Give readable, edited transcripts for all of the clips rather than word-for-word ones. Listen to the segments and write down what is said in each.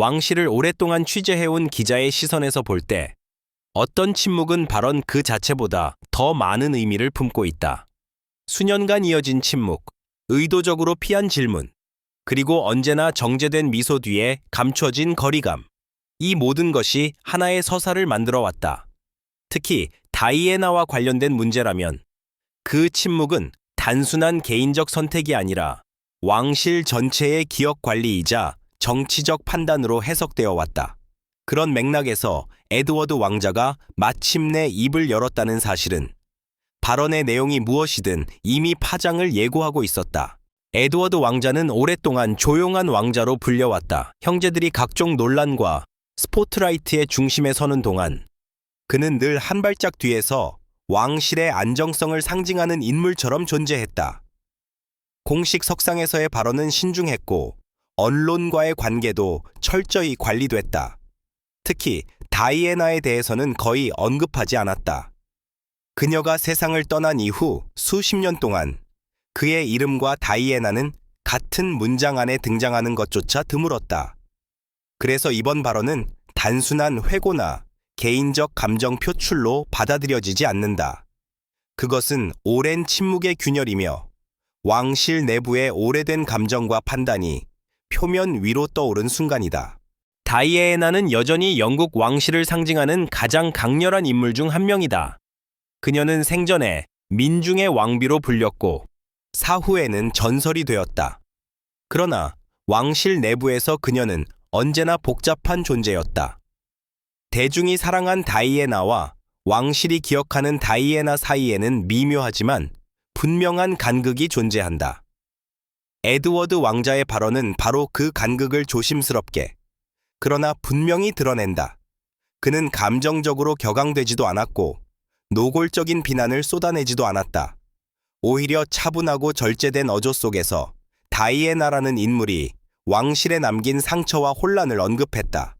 왕실을 오랫동안 취재해온 기자의 시선에서 볼 때 어떤 침묵은 발언 그 자체보다 더 많은 의미를 품고 있다. 수년간 이어진 침묵, 의도적으로 피한 질문, 그리고 언제나 정제된 미소 뒤에 감춰진 거리감. 이 모든 것이 하나의 서사를 만들어 왔다. 특히 다이애나와 관련된 문제라면 그 침묵은 단순한 개인적 선택이 아니라 왕실 전체의 기억 관리이자 정치적 판단으로 해석되어 왔다. 그런 맥락에서 에드워드 왕자가 마침내 입을 열었다는 사실은 발언의 내용이 무엇이든 이미 파장을 예고하고 있었다. 에드워드 왕자는 오랫동안 조용한 왕자로 불려왔다. 형제들이 각종 논란과 스포트라이트의 중심에 서는 동안 그는 늘 한 발짝 뒤에서 왕실의 안정성을 상징하는 인물처럼 존재했다. 공식 석상에서의 발언은 신중했고 언론과의 관계도 철저히 관리됐다. 특히 다이애나에 대해서는 거의 언급하지 않았다. 그녀가 세상을 떠난 이후 수십 년 동안 그의 이름과 다이애나는 같은 문장 안에 등장하는 것조차 드물었다. 그래서 이번 발언은 단순한 회고나 개인적 감정 표출로 받아들여지지 않는다. 그것은 오랜 침묵의 균열이며 왕실 내부의 오래된 감정과 판단이 표면 위로 떠오른 순간이다. 다이애나는 여전히 영국 왕실을 상징하는 가장 강렬한 인물 중 한 명이다. 그녀는 생전에 민중의 왕비로 불렸고 사후에는 전설이 되었다. 그러나 왕실 내부에서 그녀는 언제나 복잡한 존재였다. 대중이 사랑한 다이애나와 왕실이 기억하는 다이애나 사이에는 미묘하지만 분명한 간극이 존재한다. 에드워드 왕자의 발언은 바로 그 간극을 조심스럽게 그러나 분명히 드러낸다. 그는 감정적으로 격앙되지도 않았고 노골적인 비난을 쏟아내지도 않았다. 오히려 차분하고 절제된 어조 속에서 다이애나라는 인물이 왕실에 남긴 상처와 혼란을 언급했다.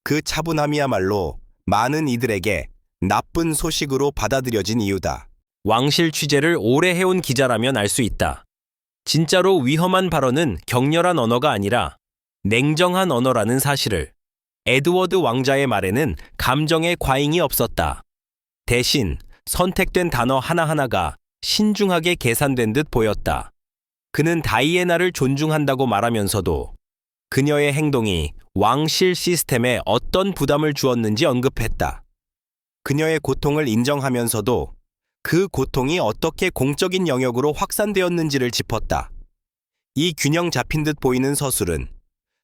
그 차분함이야말로 많은 이들에게 나쁜 소식으로 받아들여진 이유다. 왕실 취재를 오래 해온 기자라면 알 수 있다. 진짜로 위험한 발언은 격렬한 언어가 아니라 냉정한 언어라는 사실을. 에드워드 왕자의 말에는 감정의 과잉이 없었다. 대신 선택된 단어 하나하나가 신중하게 계산된 듯 보였다. 그는 다이애나를 존중한다고 말하면서도 그녀의 행동이 왕실 시스템에 어떤 부담을 주었는지 언급했다. 그녀의 고통을 인정하면서도 그 고통이 어떻게 공적인 영역으로 확산되었는지를 짚었다. 이 균형 잡힌 듯 보이는 서술은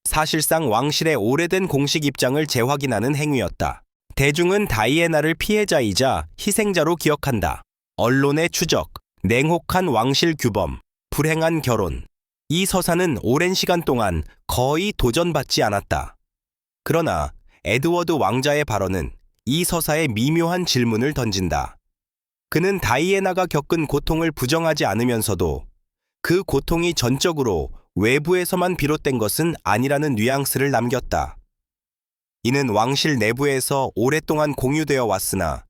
사실상 왕실의 오래된 공식 입장을 재확인하는 행위였다. 대중은 다이애나를 피해자이자 희생자로 기억한다. 언론의 추적, 냉혹한 왕실 규범, 불행한 결혼. 이 서사는 오랜 시간 동안 거의 도전받지 않았다. 그러나 에드워드 왕자의 발언은 이 서사에 미묘한 질문을 던진다. 그는 다이애나가 겪은 고통을 부정하지 않으면서도 그 고통이 전적으로 외부에서만 비롯된 것은 아니라는 뉘앙스를 남겼다. 이는 왕실 내부에서 오랫동안 공유되어 왔으나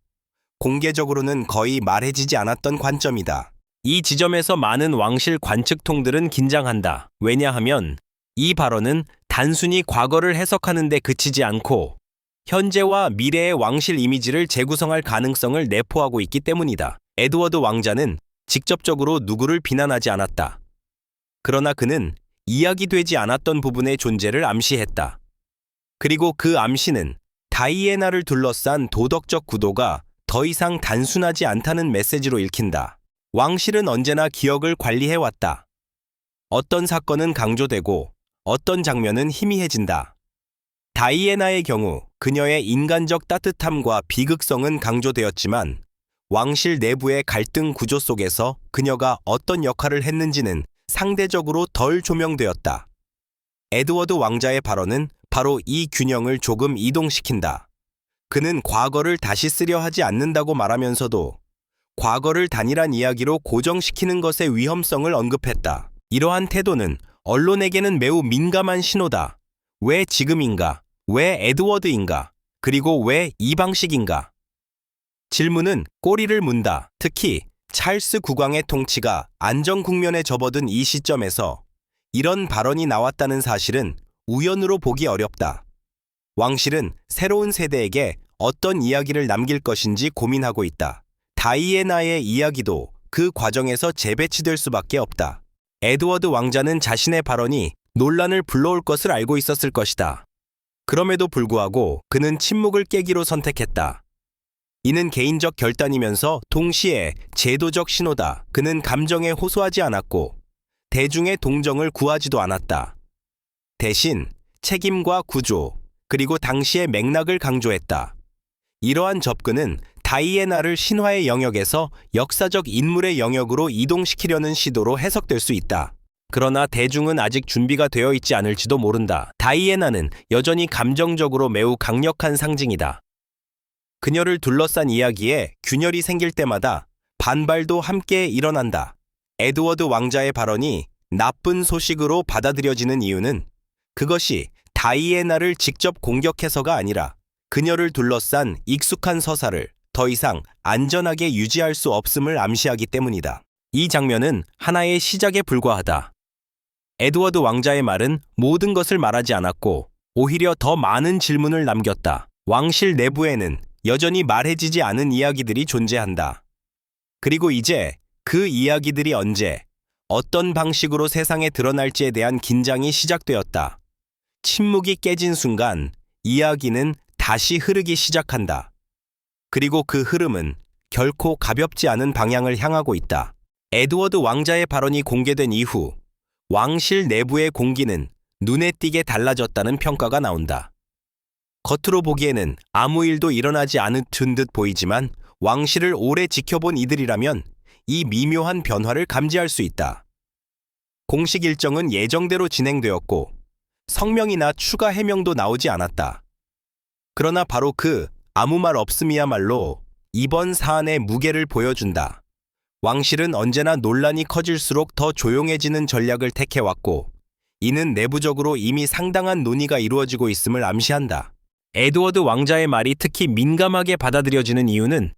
공개적으로는 거의 말해지지 않았던 관점이다. 이 지점에서 많은 왕실 관측통들은 긴장한다. 왜냐하면 이 발언은 단순히 과거를 해석하는 데 그치지 않고 현재와 미래의 왕실 이미지를 재구성할 가능성을 내포하고 있기 때문이다. 에드워드 왕자는 직접적으로 누구를 비난하지 않았다. 그러나 그는 이야기되지 않았던 부분의 존재를 암시했다. 그리고 그 암시는 다이애나를 둘러싼 도덕적 구도가 더 이상 단순하지 않다는 메시지로 읽힌다. 왕실은 언제나 기억을 관리해왔다. 어떤 사건은 강조되고 어떤 장면은 희미해진다. 다이애나의 경우 그녀의 인간적 따뜻함과 비극성은 강조되었지만 왕실 내부의 갈등 구조 속에서 그녀가 어떤 역할을 했는지는 상대적으로 덜 조명되었다. 에드워드 왕자의 발언은 바로 이 균형을 조금 이동시킨다. 그는 과거를 다시 쓰려 하지 않는다고 말하면서도 과거를 단일한 이야기로 고정시키는 것의 위험성을 언급했다. 이러한 태도는 언론에게는 매우 민감한 신호다. 왜 지금인가? 왜 에드워드인가? 그리고 왜 이 방식인가? 질문은 꼬리를 문다. 특히 찰스 국왕의 통치가 안정 국면에 접어든 이 시점에서 이런 발언이 나왔다는 사실은 우연으로 보기 어렵다. 왕실은 새로운 세대에게 어떤 이야기를 남길 것인지 고민하고 있다. 다이애나의 이야기도 그 과정에서 재배치될 수밖에 없다. 에드워드 왕자는 자신의 발언이 논란을 불러올 것을 알고 있었을 것이다. 그럼에도 불구하고 그는 침묵을 깨기로 선택했다. 이는 개인적 결단이면서 동시에 제도적 신호다. 그는 감정에 호소하지 않았고 대중의 동정을 구하지도 않았다. 대신 책임과 구조, 그리고 당시의 맥락을 강조했다. 이러한 접근은 다이애나를 신화의 영역에서 역사적 인물의 영역으로 이동시키려는 시도로 해석될 수 있다. 그러나 대중은 아직 준비가 되어 있지 않을지도 모른다. 다이애나는 여전히 감정적으로 매우 강력한 상징이다. 그녀를 둘러싼 이야기에 균열이 생길 때마다 반발도 함께 일어난다. 에드워드 왕자의 발언이 나쁜 소식으로 받아들여지는 이유는 그것이 다이애나를 직접 공격해서가 아니라 그녀를 둘러싼 익숙한 서사를 더 이상 안전하게 유지할 수 없음을 암시하기 때문이다. 이 장면은 하나의 시작에 불과하다. 에드워드 왕자의 말은 모든 것을 말하지 않았고 오히려 더 많은 질문을 남겼다. 왕실 내부에는 여전히 말해지지 않은 이야기들이 존재한다. 그리고 이제 그 이야기들이 언제, 어떤 방식으로 세상에 드러날지에 대한 긴장이 시작되었다. 침묵이 깨진 순간 이야기는 다시 흐르기 시작한다. 그리고 그 흐름은 결코 가볍지 않은 방향을 향하고 있다. 에드워드 왕자의 발언이 공개된 이후 왕실 내부의 공기는 눈에 띄게 달라졌다는 평가가 나온다. 겉으로 보기에는 아무 일도 일어나지 않은 듯 보이지만 왕실을 오래 지켜본 이들이라면 이 미묘한 변화를 감지할 수 있다. 공식 일정은 예정대로 진행되었고 성명이나 추가 해명도 나오지 않았다. 그러나 바로 그 아무 말 없음이야말로 이번 사안의 무게를 보여준다. 왕실은 언제나 논란이 커질수록 더 조용해지는 전략을 택해왔고 이는 내부적으로 이미 상당한 논의가 이루어지고 있음을 암시한다. 에드워드 왕자의 말이 특히 민감하게 받아들여지는 이유는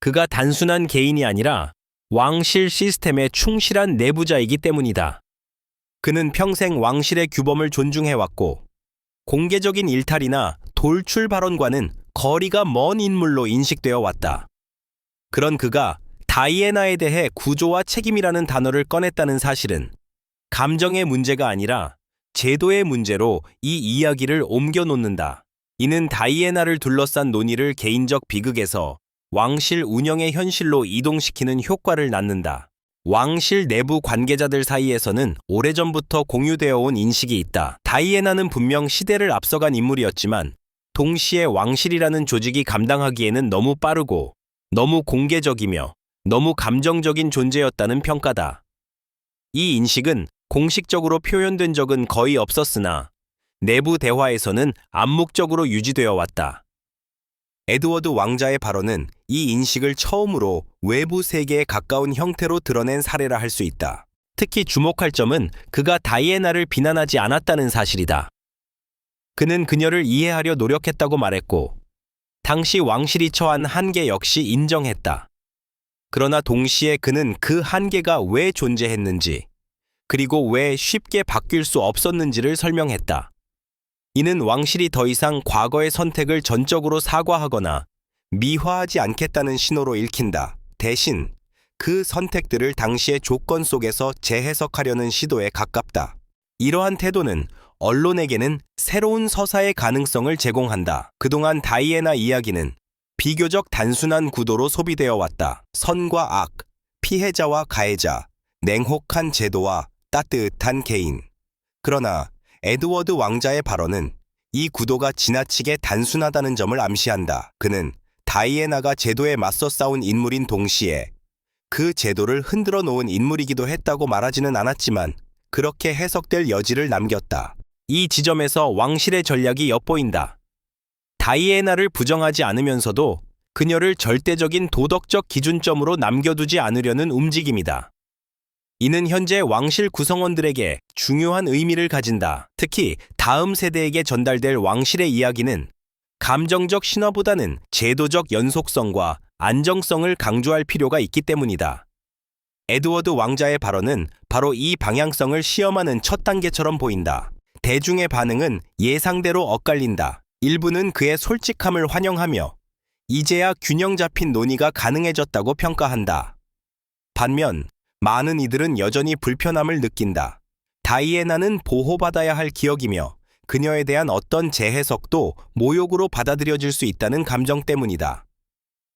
그가 단순한 개인이 아니라 왕실 시스템에 충실한 내부자이기 때문이다. 그는 평생 왕실의 규범을 존중해왔고 공개적인 일탈이나 돌출 발언과는 거리가 먼 인물로 인식되어 왔다. 그런 그가 다이애나에 대해 구조와 책임이라는 단어를 꺼냈다는 사실은 감정의 문제가 아니라 제도의 문제로 이 이야기를 옮겨놓는다. 이는 다이애나를 둘러싼 논의를 개인적 비극에서 왕실 운영의 현실로 이동시키는 효과를 낳는다. 왕실 내부 관계자들 사이에서는 오래전부터 공유되어 온 인식이 있다. 다이애나는 분명 시대를 앞서간 인물이었지만 동시에 왕실이라는 조직이 감당하기에는 너무 빠르고 너무 공개적이며 너무 감정적인 존재였다는 평가다. 이 인식은 공식적으로 표현된 적은 거의 없었으나 내부 대화에서는 암묵적으로 유지되어 왔다. 에드워드 왕자의 발언은 이 인식을 처음으로 외부 세계에 가까운 형태로 드러낸 사례라 할 수 있다. 특히 주목할 점은 그가 다이애나를 비난하지 않았다는 사실이다. 그는 그녀를 이해하려 노력했다고 말했고 당시 왕실이 처한 한계 역시 인정했다. 그러나 동시에 그는 그 한계가 왜 존재했는지 그리고 왜 쉽게 바뀔 수 없었는지를 설명했다. 이는 왕실이 더 이상 과거의 선택을 전적으로 사과하거나 미화하지 않겠다는 신호로 읽힌다. 대신 그 선택들을 당시의 조건 속에서 재해석하려는 시도에 가깝다. 이러한 태도는 언론에게는 새로운 서사의 가능성을 제공한다. 그동안 다이애나 이야기는 비교적 단순한 구도로 소비되어 왔다. 선과 악, 피해자와 가해자, 냉혹한 제도와 따뜻한 개인. 그러나 에드워드 왕자의 발언은 이 구도가 지나치게 단순하다는 점을 암시한다. 그는 다이애나가 제도에 맞서 싸운 인물인 동시에 그 제도를 흔들어 놓은 인물이기도 했다고 말하지는 않았지만 그렇게 해석될 여지를 남겼다. 이 지점에서 왕실의 전략이 엿보인다. 다이애나를 부정하지 않으면서도 그녀를 절대적인 도덕적 기준점으로 남겨두지 않으려는 움직임이다. 이는 현재 왕실 구성원들에게 중요한 의미를 가진다. 특히 다음 세대에게 전달될 왕실의 이야기는 감정적 신화보다는 제도적 연속성과 안정성을 강조할 필요가 있기 때문이다. 에드워드 왕자의 발언은 바로 이 방향성을 시험하는 첫 단계처럼 보인다. 대중의 반응은 예상대로 엇갈린다. 일부는 그의 솔직함을 환영하며 이제야 균형 잡힌 논의가 가능해졌다고 평가한다. 반면 많은 이들은 여전히 불편함을 느낀다. 다이애나는 보호받아야 할 기억이며 그녀에 대한 어떤 재해석도 모욕으로 받아들여질 수 있다는 감정 때문이다.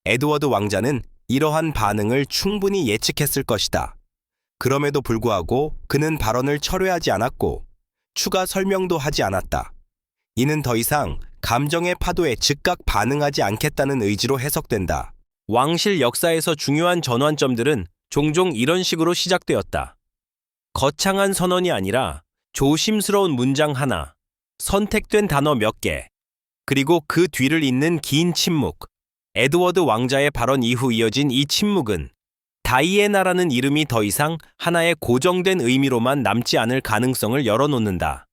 에드워드 왕자는 이러한 반응을 충분히 예측했을 것이다. 그럼에도 불구하고 그는 발언을 철회하지 않았고 추가 설명도 하지 않았다. 이는 더 이상 감정의 파도에 즉각 반응하지 않겠다는 의지로 해석된다. 왕실 역사에서 중요한 전환점들은 종종 이런 식으로 시작되었다. 거창한 선언이 아니라 조심스러운 문장 하나, 선택된 단어 몇 개, 그리고 그 뒤를 잇는 긴 침묵. 에드워드 왕자의 발언 이후 이어진 이 침묵은 다이애나라는 이름이 더 이상 하나의 고정된 의미로만 남지 않을 가능성을 열어놓는다.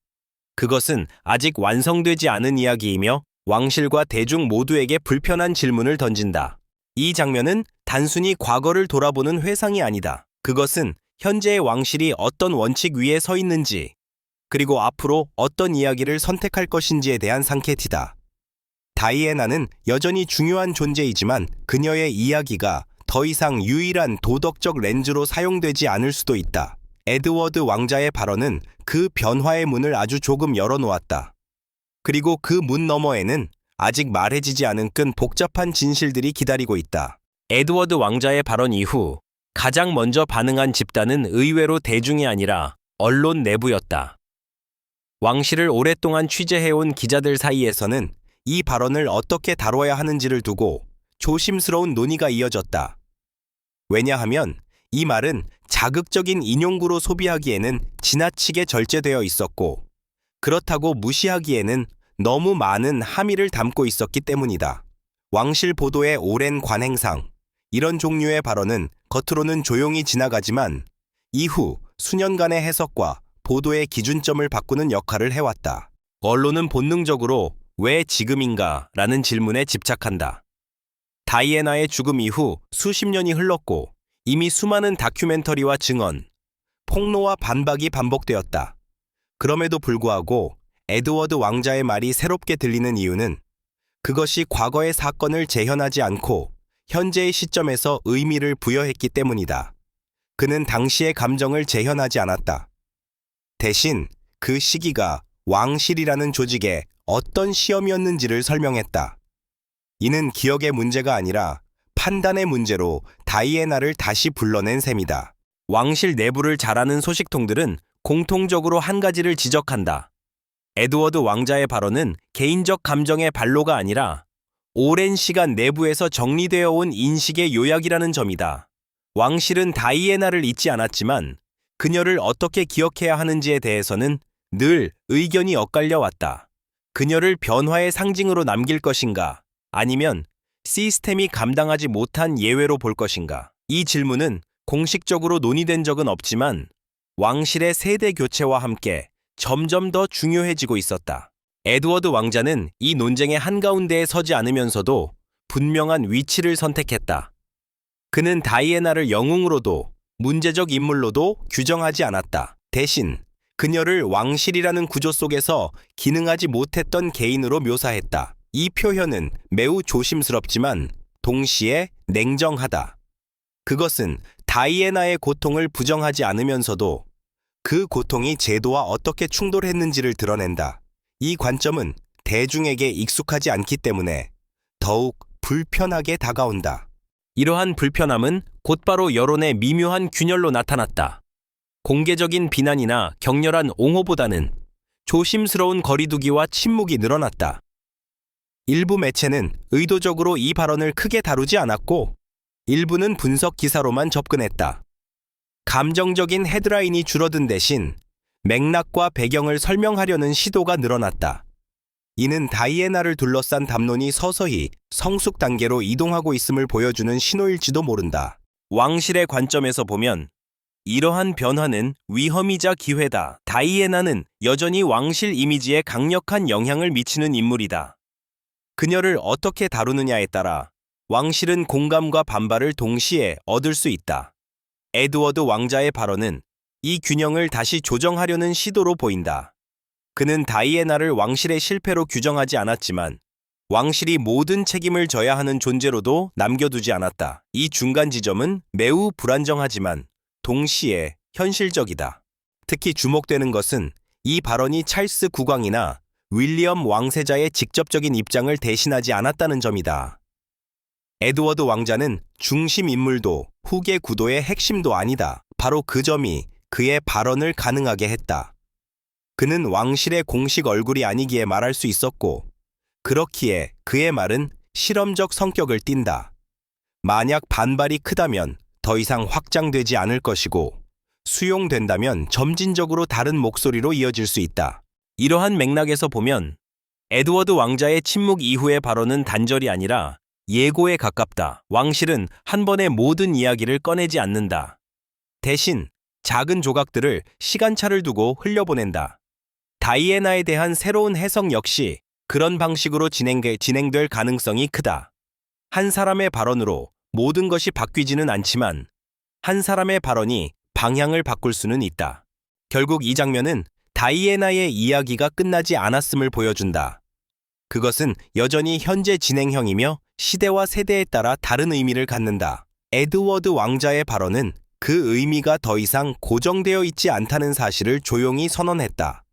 그것은 아직 완성되지 않은 이야기이며 왕실과 대중 모두에게 불편한 질문을 던진다. 이 장면은 단순히 과거를 돌아보는 회상이 아니다. 그것은 현재의 왕실이 어떤 원칙 위에 서 있는지, 그리고 앞으로 어떤 이야기를 선택할 것인지에 대한 상케티다. 다이애나는 여전히 중요한 존재이지만 그녀의 이야기가 더 이상 유일한 도덕적 렌즈로 사용되지 않을 수도 있다. 에드워드 왕자의 발언은 그 변화의 문을 아주 조금 열어놓았다. 그리고 그 문 너머에는 아직 말해지지 않은 끈 복잡한 진실들이 기다리고 있다. 에드워드 왕자의 발언 이후 가장 먼저 반응한 집단은 의외로 대중이 아니라 언론 내부였다. 왕실을 오랫동안 취재해온 기자들 사이에서는 이 발언을 어떻게 다뤄야 하는지를 두고 조심스러운 논의가 이어졌다. 왜냐하면 이 말은 자극적인 인용구로 소비하기에는 지나치게 절제되어 있었고, 그렇다고 무시하기에는 너무 많은 함의를 담고 있었기 때문이다. 왕실 보도의 오랜 관행상 이런 종류의 발언은 겉으로는 조용히 지나가지만 이후 수년간의 해석과 보도의 기준점을 바꾸는 역할을 해왔다. 언론은 본능적으로 왜 지금인가? 라는 질문에 집착한다. 다이애나의 죽음 이후 수십 년이 흘렀고 이미 수많은 다큐멘터리와 증언, 폭로와 반박이 반복되었다. 그럼에도 불구하고 에드워드 왕자의 말이 새롭게 들리는 이유는 그것이 과거의 사건을 재현하지 않고 현재의 시점에서 의미를 부여했기 때문이다. 그는 당시의 감정을 재현하지 않았다. 대신 그 시기가 왕실이라는 조직의 어떤 시험이었는지를 설명했다. 이는 기억의 문제가 아니라 판단의 문제로 다이애나를 다시 불러낸 셈이다. 왕실 내부를 잘 아는 소식통들은 공통적으로 한 가지를 지적한다. 에드워드 왕자의 발언은 개인적 감정의 발로가 아니라 오랜 시간 내부에서 정리되어 온 인식의 요약이라는 점이다. 왕실은 다이애나를 잊지 않았지만 그녀를 어떻게 기억해야 하는지에 대해서는 늘 의견이 엇갈려 왔다. 그녀를 변화의 상징으로 남길 것인가? 아니면 시스템이 감당하지 못한 예외로 볼 것인가? 이 질문은 공식적으로 논의된 적은 없지만 왕실의 세대 교체와 함께 점점 더 중요해지고 있었다. 에드워드 왕자는 이 논쟁의 한가운데에 서지 않으면서도 분명한 위치를 선택했다. 그는 다이애나를 영웅으로도 문제적 인물로도 규정하지 않았다. 대신 그녀를 왕실이라는 구조 속에서 기능하지 못했던 개인으로 묘사했다. 이 표현은 매우 조심스럽지만 동시에 냉정하다. 그것은 다이애나의 고통을 부정하지 않으면서도 그 고통이 제도와 어떻게 충돌했는지를 드러낸다. 이 관점은 대중에게 익숙하지 않기 때문에 더욱 불편하게 다가온다. 이러한 불편함은 곧바로 여론의 미묘한 균열로 나타났다. 공개적인 비난이나 격렬한 옹호보다는 조심스러운 거리두기와 침묵이 늘어났다. 일부 매체는 의도적으로 이 발언을 크게 다루지 않았고 일부는 분석 기사로만 접근했다. 감정적인 헤드라인이 줄어든 대신 맥락과 배경을 설명하려는 시도가 늘어났다. 이는 다이애나를 둘러싼 담론이 서서히 성숙 단계로 이동하고 있음을 보여주는 신호일지도 모른다. 왕실의 관점에서 보면 이러한 변화는 위험이자 기회다. 다이애나는 여전히 왕실 이미지에 강력한 영향을 미치는 인물이다. 그녀를 어떻게 다루느냐에 따라 왕실은 공감과 반발을 동시에 얻을 수 있다. 에드워드 왕자의 발언은 이 균형을 다시 조정하려는 시도로 보인다. 그는 다이애나를 왕실의 실패로 규정하지 않았지만 왕실이 모든 책임을 져야 하는 존재로도 남겨두지 않았다. 이 중간 지점은 매우 불안정하지만 동시에 현실적이다. 특히 주목되는 것은 이 발언이 찰스 국왕이나 윌리엄 왕세자의 직접적인 입장을 대신하지 않았다는 점이다. 에드워드 왕자는 중심 인물도 후계 구도의 핵심도 아니다. 바로 그 점이 그의 발언을 가능하게 했다. 그는 왕실의 공식 얼굴이 아니기에 말할 수 있었고, 그렇기에 그의 말은 실험적 성격을 띈다. 만약 반발이 크다면 더 이상 확장되지 않을 것이고, 수용된다면 점진적으로 다른 목소리로 이어질 수 있다. 이러한 맥락에서 보면 에드워드 왕자의 침묵 이후의 발언은 단절이 아니라 예고에 가깝다. 왕실은 한 번에 모든 이야기를 꺼내지 않는다. 대신 작은 조각들을 시간차를 두고 흘려보낸다. 다이애나에 대한 새로운 해석 역시 그런 방식으로 진행될 가능성이 크다. 한 사람의 발언으로 모든 것이 바뀌지는 않지만 한 사람의 발언이 방향을 바꿀 수는 있다. 결국 이 장면은 다이애나의 이야기가 끝나지 않았음을 보여준다. 그것은 여전히 현재 진행형이며 시대와 세대에 따라 다른 의미를 갖는다. 에드워드 왕자의 발언은 그 의미가 더 이상 고정되어 있지 않다는 사실을 조용히 선언했다.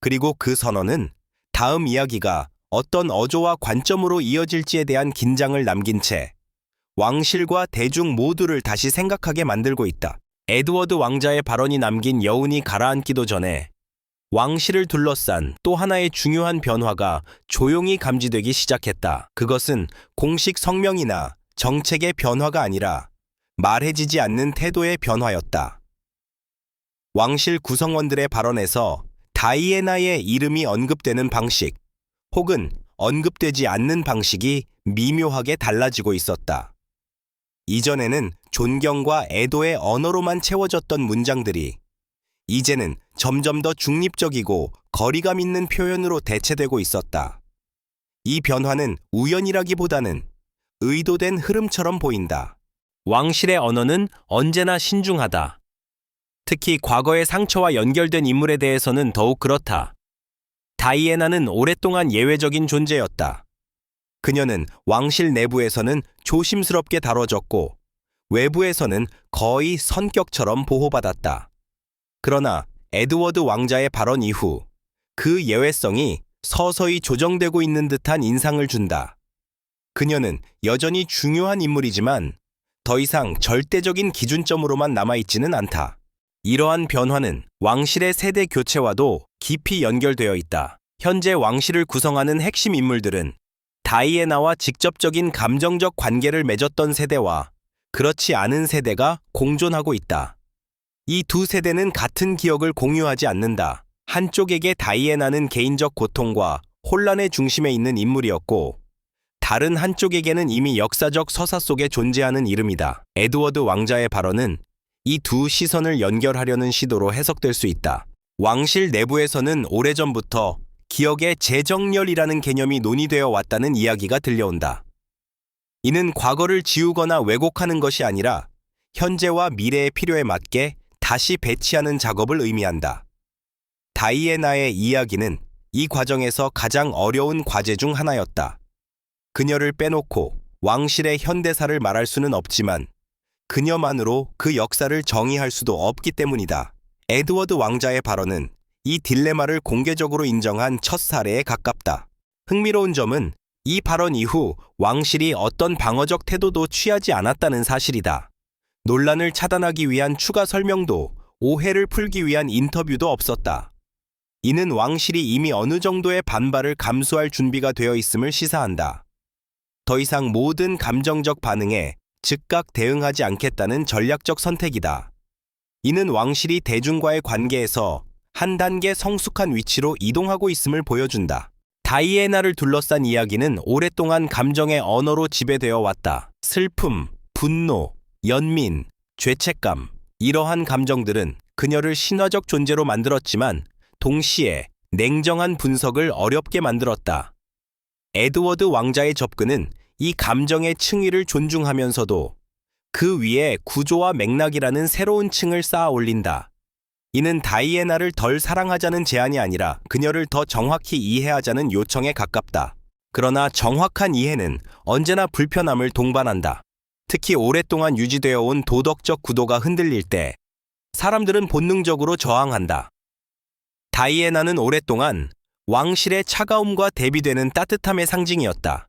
그리고 그 선언은 다음 이야기가 어떤 어조와 관점으로 이어질지에 대한 긴장을 남긴 채 왕실과 대중 모두를 다시 생각하게 만들고 있다. 에드워드 왕자의 발언이 남긴 여운이 가라앉기도 전에 왕실을 둘러싼 또 하나의 중요한 변화가 조용히 감지되기 시작했다. 그것은 공식 성명이나 정책의 변화가 아니라 말해지지 않는 태도의 변화였다. 왕실 구성원들의 발언에서 다이애나의 이름이 언급되는 방식 혹은 언급되지 않는 방식이 미묘하게 달라지고 있었다. 이전에는 존경과 애도의 언어로만 채워졌던 문장들이 이제는 점점 더 중립적이고 거리감 있는 표현으로 대체되고 있었다. 이 변화는 우연이라기보다는 의도된 흐름처럼 보인다. 왕실의 언어는 언제나 신중하다. 특히 과거의 상처와 연결된 인물에 대해서는 더욱 그렇다. 다이애나는 오랫동안 예외적인 존재였다. 그녀는 왕실 내부에서는 조심스럽게 다뤄졌고 외부에서는 거의 선격처럼 보호받았다. 그러나 에드워드 왕자의 발언 이후 그 예외성이 서서히 조정되고 있는 듯한 인상을 준다. 그녀는 여전히 중요한 인물이지만 더 이상 절대적인 기준점으로만 남아있지는 않다. 이러한 변화는 왕실의 세대 교체와도 깊이 연결되어 있다. 현재 왕실을 구성하는 핵심 인물들은 다이애나와 직접적인 감정적 관계를 맺었던 세대와 그렇지 않은 세대가 공존하고 있다. 이 두 세대는 같은 기억을 공유하지 않는다. 한쪽에게 다이애나는 개인적 고통과 혼란의 중심에 있는 인물이었고 다른 한쪽에게는 이미 역사적 서사 속에 존재하는 이름이다. 에드워드 왕자의 발언은 이 두 시선을 연결하려는 시도로 해석될 수 있다. 왕실 내부에서는 오래전부터 기억의 재정렬이라는 개념이 논의되어 왔다는 이야기가 들려온다. 이는 과거를 지우거나 왜곡하는 것이 아니라 현재와 미래의 필요에 맞게 다시 배치하는 작업을 의미한다. 다이애나의 이야기는 이 과정에서 가장 어려운 과제 중 하나였다. 그녀를 빼놓고 왕실의 현대사를 말할 수는 없지만 그녀만으로 그 역사를 정의할 수도 없기 때문이다. 에드워드 왕자의 발언은 이 딜레마를 공개적으로 인정한 첫 사례에 가깝다. 흥미로운 점은 이 발언 이후 왕실이 어떤 방어적 태도도 취하지 않았다는 사실이다. 논란을 차단하기 위한 추가 설명도 오해를 풀기 위한 인터뷰도 없었다. 이는 왕실이 이미 어느 정도의 반발을 감수할 준비가 되어 있음을 시사한다. 더 이상 모든 감정적 반응에 즉각 대응하지 않겠다는 전략적 선택이다. 이는 왕실이 대중과의 관계에서 한 단계 성숙한 위치로 이동하고 있음을 보여준다. 다이애나를 둘러싼 이야기는 오랫동안 감정의 언어로 지배되어 왔다. 슬픔, 분노, 연민, 죄책감, 이러한 감정들은 그녀를 신화적 존재로 만들었지만 동시에 냉정한 분석을 어렵게 만들었다. 에드워드 왕자의 접근은 이 감정의 층위를 존중하면서도 그 위에 구조와 맥락이라는 새로운 층을 쌓아 올린다. 이는 다이애나를 덜 사랑하자는 제안이 아니라 그녀를 더 정확히 이해하자는 요청에 가깝다. 그러나 정확한 이해는 언제나 불편함을 동반한다. 특히 오랫동안 유지되어 온 도덕적 구도가 흔들릴 때 사람들은 본능적으로 저항한다. 다이애나는 오랫동안 왕실의 차가움과 대비되는 따뜻함의 상징이었다.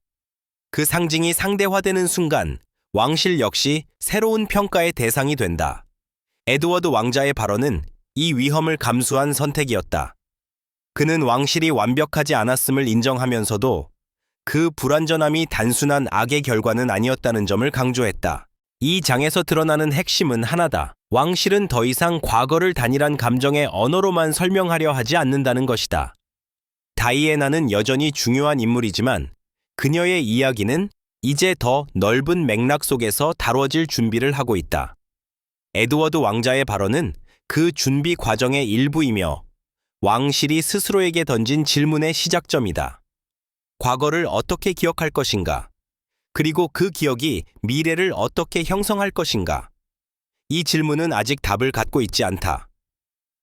그 상징이 상대화되는 순간 왕실 역시 새로운 평가의 대상이 된다. 에드워드 왕자의 발언은 이 위험을 감수한 선택이었다. 그는 왕실이 완벽하지 않았음을 인정하면서도 그 불완전함이 단순한 악의 결과는 아니었다는 점을 강조했다. 이 장에서 드러나는 핵심은 하나다. 왕실은 더 이상 과거를 단일한 감정의 언어로만 설명하려 하지 않는다는 것이다. 다이애나는 여전히 중요한 인물이지만 그녀의 이야기는 이제 더 넓은 맥락 속에서 다뤄질 준비를 하고 있다. 에드워드 왕자의 발언은 그 준비 과정의 일부이며 왕실이 스스로에게 던진 질문의 시작점이다. 과거를 어떻게 기억할 것인가? 그리고 그 기억이 미래를 어떻게 형성할 것인가? 이 질문은 아직 답을 갖고 있지 않다.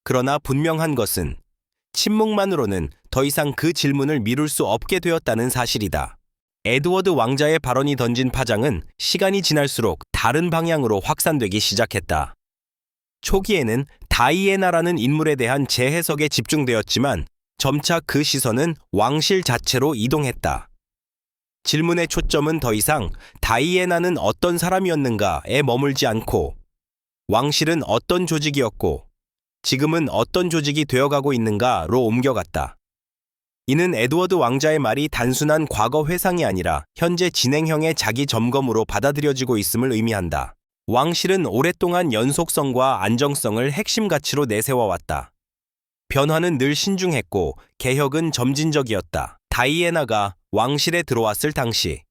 그러나 분명한 것은 침묵만으로는 더 이상 그 질문을 미룰 수 없게 되었다는 사실이다. 에드워드 왕자의 발언이 던진 파장은 시간이 지날수록 다른 방향으로 확산되기 시작했다. 초기에는 다이애나라는 인물에 대한 재해석에 집중되었지만 점차 그 시선은 왕실 자체로 이동했다. 질문의 초점은 더 이상 다이애나는 어떤 사람이었는가에 머물지 않고 왕실은 어떤 조직이었고 지금은 어떤 조직이 되어가고 있는가로 옮겨갔다. 이는 에드워드 왕자의 말이 단순한 과거 회상이 아니라 현재 진행형의 자기 점검으로 받아들여지고 있음을 의미한다. 왕실은 오랫동안 연속성과 안정성을 핵심 가치로 내세워왔다. 변화는 늘 신중했고 개혁은 점진적이었다. 다이애나가 왕실에 들어왔을 당시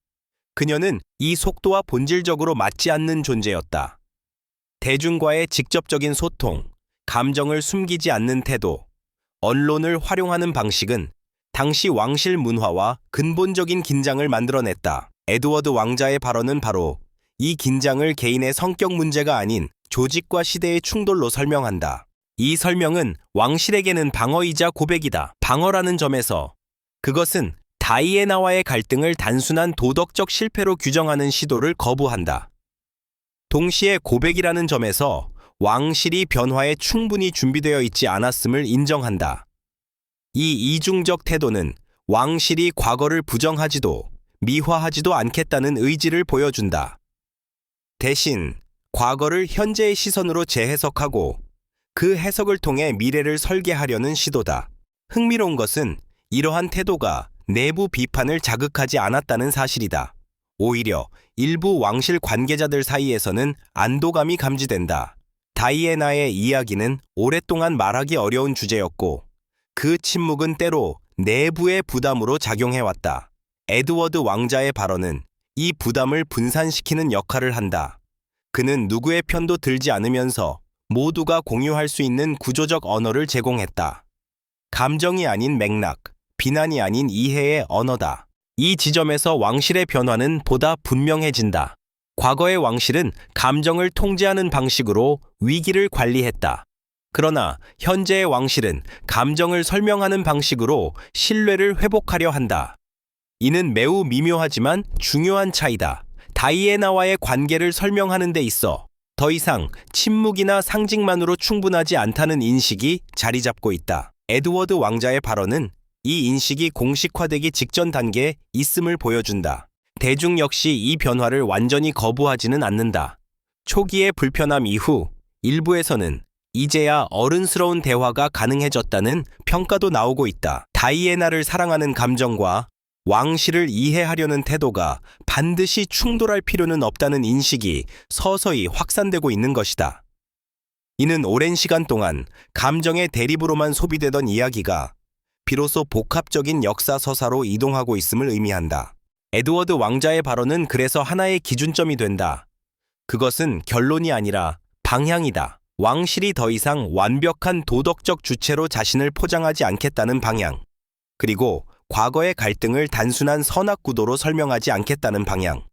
그녀는 이 속도와 본질적으로 맞지 않는 존재였다. 대중과의 직접적인 소통, 감정을 숨기지 않는 태도, 언론을 활용하는 방식은 당시 왕실 문화와 근본적인 긴장을 만들어냈다. 에드워드 왕자의 발언은 바로 이 긴장을 개인의 성격 문제가 아닌 조직과 시대의 충돌로 설명한다. 이 설명은 왕실에게는 방어이자 고백이다. 방어라는 점에서 그것은 다이애나와의 갈등을 단순한 도덕적 실패로 규정하는 시도를 거부한다. 동시에 고백이라는 점에서 왕실이 변화에 충분히 준비되어 있지 않았음을 인정한다. 이 이중적 태도는 왕실이 과거를 부정하지도 미화하지도 않겠다는 의지를 보여준다. 대신 과거를 현재의 시선으로 재해석하고 그 해석을 통해 미래를 설계하려는 시도다. 흥미로운 것은 이러한 태도가 내부 비판을 자극하지 않았다는 사실이다. 오히려 일부 왕실 관계자들 사이에서는 안도감이 감지된다. 다이애나의 이야기는 오랫동안 말하기 어려운 주제였고 그 침묵은 때로 내부의 부담으로 작용해왔다. 에드워드 왕자의 발언은 이 부담을 분산시키는 역할을 한다. 그는 누구의 편도 들지 않으면서 모두가 공유할 수 있는 구조적 언어를 제공했다. 감정이 아닌 맥락, 비난이 아닌 이해의 언어다. 이 지점에서 왕실의 변화는 보다 분명해진다. 과거의 왕실은 감정을 통제하는 방식으로 위기를 관리했다. 그러나 현재의 왕실은 감정을 설명하는 방식으로 신뢰를 회복하려 한다. 이는 매우 미묘하지만 중요한 차이다. 다이애나와의 관계를 설명하는 데 있어 더 이상 침묵이나 상징만으로 충분하지 않다는 인식이 자리 잡고 있다. 에드워드 왕자의 발언은 이 인식이 공식화되기 직전 단계에 있음을 보여준다. 대중 역시 이 변화를 완전히 거부하지는 않는다. 초기의 불편함 이후 일부에서는 이제야 어른스러운 대화가 가능해졌다는 평가도 나오고 있다. 다이애나를 사랑하는 감정과 왕실을 이해하려는 태도가 반드시 충돌할 필요는 없다는 인식이 서서히 확산되고 있는 것이다. 이는 오랜 시간 동안 감정의 대립으로만 소비되던 이야기가 비로소 복합적인 역사 서사로 이동하고 있음을 의미한다. 에드워드 왕자의 발언은 그래서 하나의 기준점이 된다. 그것은 결론이 아니라 방향이다. 왕실이 더 이상 완벽한 도덕적 주체로 자신을 포장하지 않겠다는 방향. 그리고 과거의 갈등을 단순한 선악 구도로 설명하지 않겠다는 방향.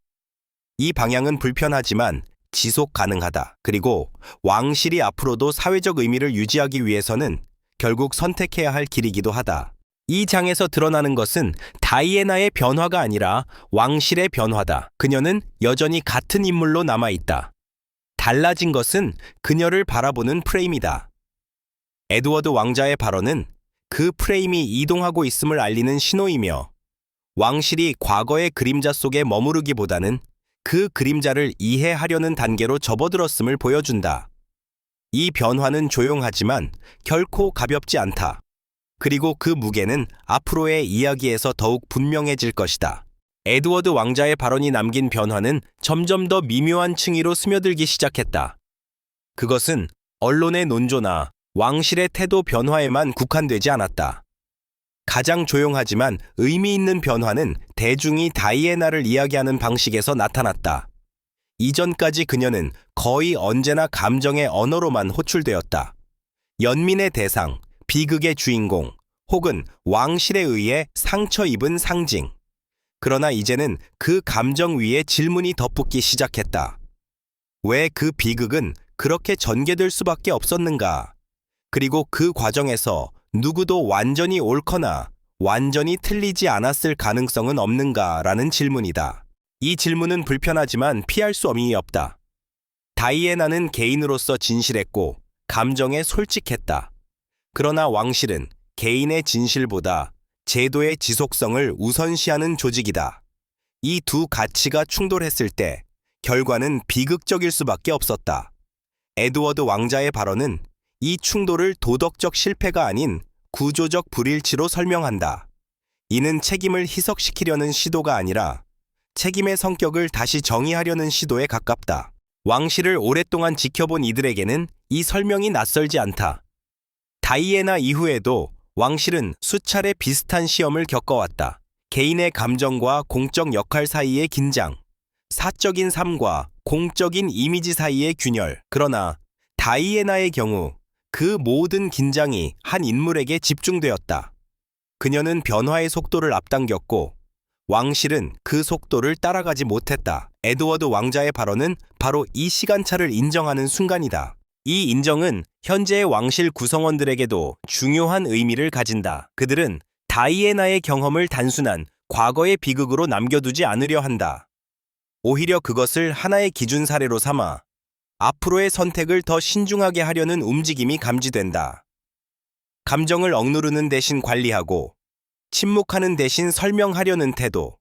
이 방향은 불편하지만 지속 가능하다. 그리고 왕실이 앞으로도 사회적 의미를 유지하기 위해서는 결국 선택해야 할 길이기도 하다. 이 장에서 드러나는 것은 다이애나의 변화가 아니라 왕실의 변화다. 그녀는 여전히 같은 인물로 남아있다. 달라진 것은 그녀를 바라보는 프레임이다. 에드워드 왕자의 발언은 그 프레임이 이동하고 있음을 알리는 신호이며 왕실이 과거의 그림자 속에 머무르기보다는 그 그림자를 이해하려는 단계로 접어들었음을 보여준다. 이 변화는 조용하지만 결코 가볍지 않다. 그리고 그 무게는 앞으로의 이야기에서 더욱 분명해질 것이다. 에드워드 왕자의 발언이 남긴 변화는 점점 더 미묘한 층위로 스며들기 시작했다. 그것은 언론의 논조나 왕실의 태도 변화에만 국한되지 않았다. 가장 조용하지만 의미 있는 변화는 대중이 다이애나를 이야기하는 방식에서 나타났다. 이전까지 그녀는 거의 언제나 감정의 언어로만 호출되었다. 연민의 대상, 비극의 주인공, 혹은 왕실에 의해 상처 입은 상징. 그러나 이제는 그 감정 위에 질문이 덧붙기 시작했다. 왜 그 비극은 그렇게 전개될 수밖에 없었는가? 그리고 그 과정에서 누구도 완전히 옳거나 완전히 틀리지 않았을 가능성은 없는가라는 질문이다. 이 질문은 불편하지만 피할 수 없이 없다. 다이애나는 개인으로서 진실했고 감정에 솔직했다. 그러나 왕실은 개인의 진실보다 제도의 지속성을 우선시하는 조직이다. 이 두 가치가 충돌했을 때 결과는 비극적일 수밖에 없었다. 에드워드 왕자의 발언은 이 충돌을 도덕적 실패가 아닌 구조적 불일치로 설명한다. 이는 책임을 희석시키려는 시도가 아니라 책임의 성격을 다시 정의하려는 시도에 가깝다. 왕실을 오랫동안 지켜본 이들에게는 이 설명이 낯설지 않다. 다이애나 이후에도 왕실은 수차례 비슷한 시험을 겪어왔다. 개인의 감정과 공적 역할 사이의 긴장, 사적인 삶과 공적인 이미지 사이의 균열. 그러나 다이애나의 경우 그 모든 긴장이 한 인물에게 집중되었다. 그녀는 변화의 속도를 앞당겼고 왕실은 그 속도를 따라가지 못했다. 에드워드 왕자의 발언은 바로 이 시간차를 인정하는 순간이다. 이 인정은 현재의 왕실 구성원들에게도 중요한 의미를 가진다. 그들은 다이애나의 경험을 단순한 과거의 비극으로 남겨두지 않으려 한다. 오히려 그것을 하나의 기준 사례로 삼아 앞으로의 선택을 더 신중하게 하려는 움직임이 감지된다. 감정을 억누르는 대신 관리하고 침묵하는 대신 설명하려는 태도.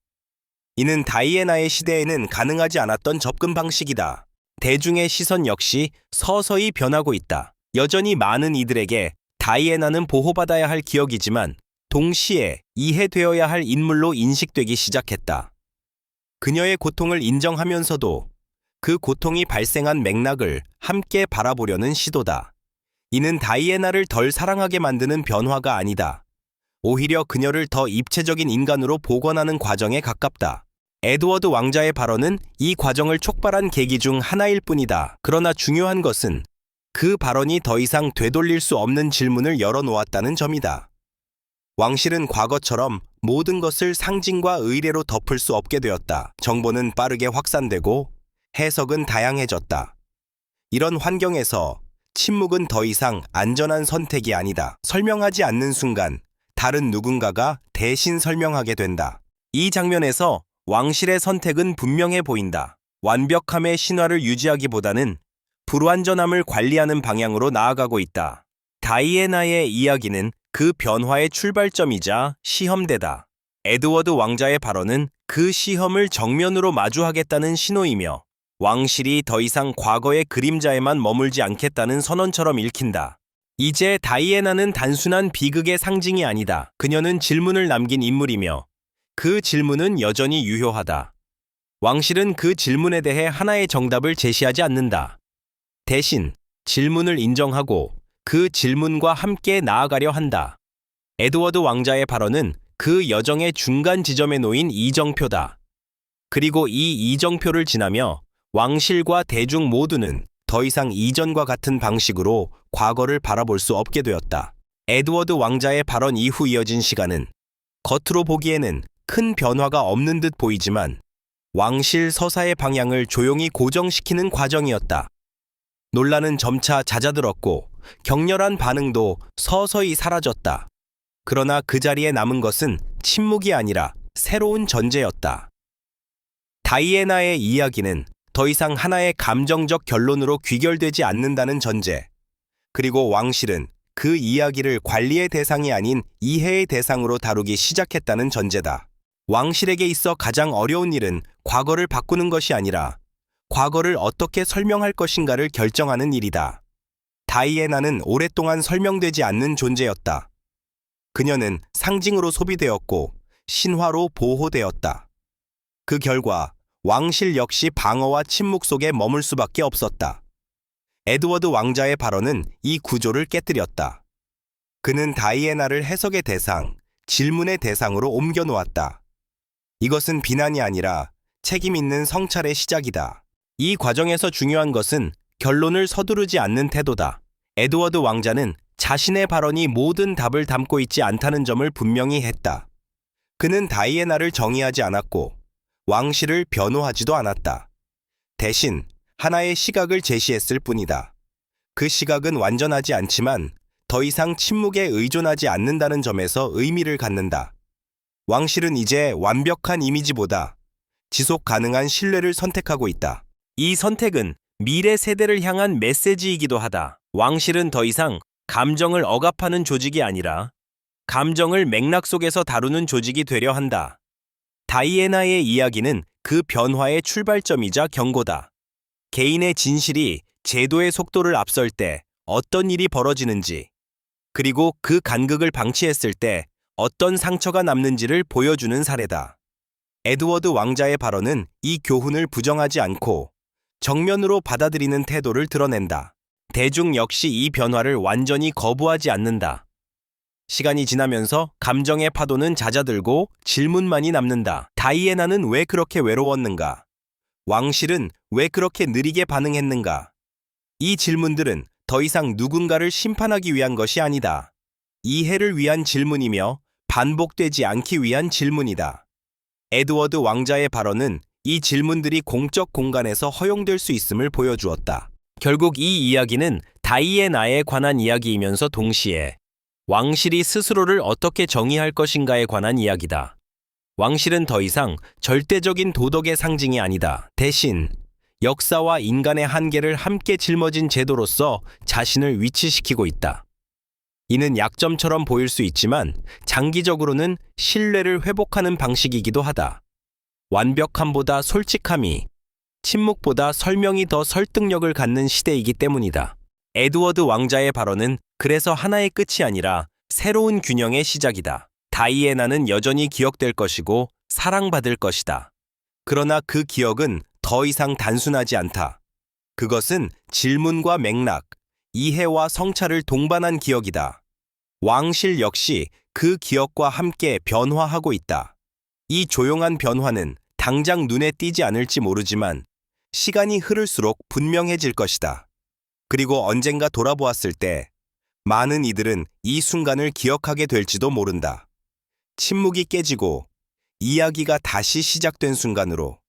이는 다이애나의 시대에는 가능하지 않았던 접근 방식이다. 대중의 시선 역시 서서히 변하고 있다. 여전히 많은 이들에게 다이애나는 보호받아야 할 기억이지만 동시에 이해되어야 할 인물로 인식되기 시작했다. 그녀의 고통을 인정하면서도 그 고통이 발생한 맥락을 함께 바라보려는 시도다. 이는 다이애나를 덜 사랑하게 만드는 변화가 아니다. 오히려 그녀를 더 입체적인 인간으로 복원하는 과정에 가깝다. 에드워드 왕자의 발언은 이 과정을 촉발한 계기 중 하나일 뿐이다. 그러나 중요한 것은 그 발언이 더 이상 되돌릴 수 없는 질문을 열어놓았다는 점이다. 왕실은 과거처럼 모든 것을 상징과 의례로 덮을 수 없게 되었다. 정보는 빠르게 확산되고 해석은 다양해졌다. 이런 환경에서 침묵은 더 이상 안전한 선택이 아니다. 설명하지 않는 순간 다른 누군가가 대신 설명하게 된다. 이 장면에서 왕실의 선택은 분명해 보인다. 완벽함의 신화를 유지하기보다는 불완전함을 관리하는 방향으로 나아가고 있다. 다이애나의 이야기는 그 변화의 출발점이자 시험대다. 에드워드 왕자의 발언은 그 시험을 정면으로 마주하겠다는 신호이며 왕실이 더 이상 과거의 그림자에만 머물지 않겠다는 선언처럼 읽힌다. 이제 다이애나는 단순한 비극의 상징이 아니다. 그녀는 질문을 남긴 인물이며 그 질문은 여전히 유효하다. 왕실은 그 질문에 대해 하나의 정답을 제시하지 않는다. 대신 질문을 인정하고 그 질문과 함께 나아가려 한다. 에드워드 왕자의 발언은 그 여정의 중간 지점에 놓인 이정표다. 그리고 이 이정표를 지나며 왕실과 대중 모두는 더 이상 이전과 같은 방식으로 과거를 바라볼 수 없게 되었다. 에드워드 왕자의 발언 이후 이어진 시간은 겉으로 보기에는 큰 변화가 없는 듯 보이지만 왕실 서사의 방향을 조용히 고정시키는 과정이었다. 논란은 점차 잦아들었고 격렬한 반응도 서서히 사라졌다. 그러나 그 자리에 남은 것은 침묵이 아니라 새로운 전제였다. 다이애나의 이야기는 더 이상 하나의 감정적 결론으로 귀결되지 않는다는 전제, 그리고 왕실은 그 이야기를 관리의 대상이 아닌 이해의 대상으로 다루기 시작했다는 전제다. 왕실에게 있어 가장 어려운 일은 과거를 바꾸는 것이 아니라 과거를 어떻게 설명할 것인가를 결정하는 일이다. 다이애나는 오랫동안 설명되지 않는 존재였다. 그녀는 상징으로 소비되었고 신화로 보호되었다. 그 결과 왕실 역시 방어와 침묵 속에 머물 수밖에 없었다. 에드워드 왕자의 발언은 이 구조를 깨뜨렸다. 그는 다이애나를 해석의 대상, 질문의 대상으로 옮겨놓았다. 이것은 비난이 아니라 책임 있는 성찰의 시작이다. 이 과정에서 중요한 것은 결론을 서두르지 않는 태도다. 에드워드 왕자는 자신의 발언이 모든 답을 담고 있지 않다는 점을 분명히 했다. 그는 다이애나를 정의하지 않았고 왕실을 변호하지도 않았다. 대신 하나의 시각을 제시했을 뿐이다. 그 시각은 완전하지 않지만 더 이상 침묵에 의존하지 않는다는 점에서 의미를 갖는다. 왕실은 이제 완벽한 이미지보다 지속 가능한 신뢰를 선택하고 있다. 이 선택은 미래 세대를 향한 메시지이기도 하다. 왕실은 더 이상 감정을 억압하는 조직이 아니라 감정을 맥락 속에서 다루는 조직이 되려 한다. 다이애나의 이야기는 그 변화의 출발점이자 경고다. 개인의 진실이 제도의 속도를 앞설 때 어떤 일이 벌어지는지, 그리고 그 간극을 방치했을 때 어떤 상처가 남는지를 보여주는 사례다. 에드워드 왕자의 발언은 이 교훈을 부정하지 않고 정면으로 받아들이는 태도를 드러낸다. 대중 역시 이 변화를 완전히 거부하지 않는다. 시간이 지나면서 감정의 파도는 잦아들고 질문만이 남는다. 다이애나는 왜 그렇게 외로웠는가? 왕실은 왜 그렇게 느리게 반응했는가? 이 질문들은 더 이상 누군가를 심판하기 위한 것이 아니다. 이해를 위한 질문이며 반복되지 않기 위한 질문이다. 에드워드 왕자의 발언은 이 질문들이 공적 공간에서 허용될 수 있음을 보여주었다. 결국 이 이야기는 다이애나에 관한 이야기이면서 동시에 왕실이 스스로를 어떻게 정의할 것인가에 관한 이야기다. 왕실은 더 이상 절대적인 도덕의 상징이 아니다. 대신 역사와 인간의 한계를 함께 짊어진 제도로서 자신을 위치시키고 있다. 이는 약점처럼 보일 수 있지만 장기적으로는 신뢰를 회복하는 방식이기도 하다. 완벽함보다 솔직함이, 침묵보다 설명이 더 설득력을 갖는 시대이기 때문이다. 에드워드 왕자의 발언은 그래서 하나의 끝이 아니라 새로운 균형의 시작이다. 다이애나는 여전히 기억될 것이고 사랑받을 것이다. 그러나 그 기억은 더 이상 단순하지 않다. 그것은 질문과 맥락, 이해와 성찰을 동반한 기억이다. 왕실 역시 그 기억과 함께 변화하고 있다. 이 조용한 변화는 당장 눈에 띄지 않을지 모르지만 시간이 흐를수록 분명해질 것이다. 그리고 언젠가 돌아보았을 때 많은 이들은 이 순간을 기억하게 될지도 모른다. 침묵이 깨지고 이야기가 다시 시작된 순간으로.